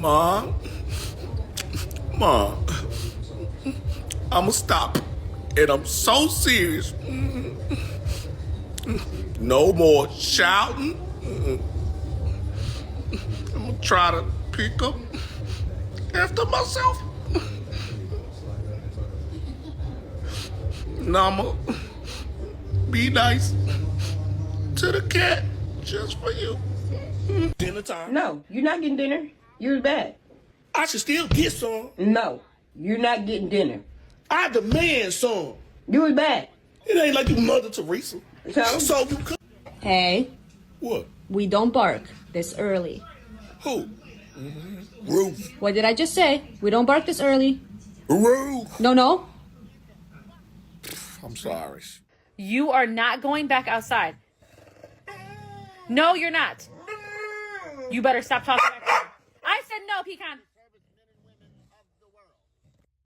Mom, Mom, I'ma stop. And I'm so serious. No more shouting. I'm gonna try to pick up after myself. And I'ma be nice to the cat just for you. Dinner time. No, you're not getting dinner. You're bad. I should still get some. No, you're not getting dinner. I demand some. You was bad. It ain't like you Mother Teresa. So you could. Hey, What? we don't bark this early. Who? Ruth. What did I just say? We don't bark this early. Ruth. No. I'm sorry. You are not going back outside. No, you're not. You better stop talking back there. I said no, Pecan.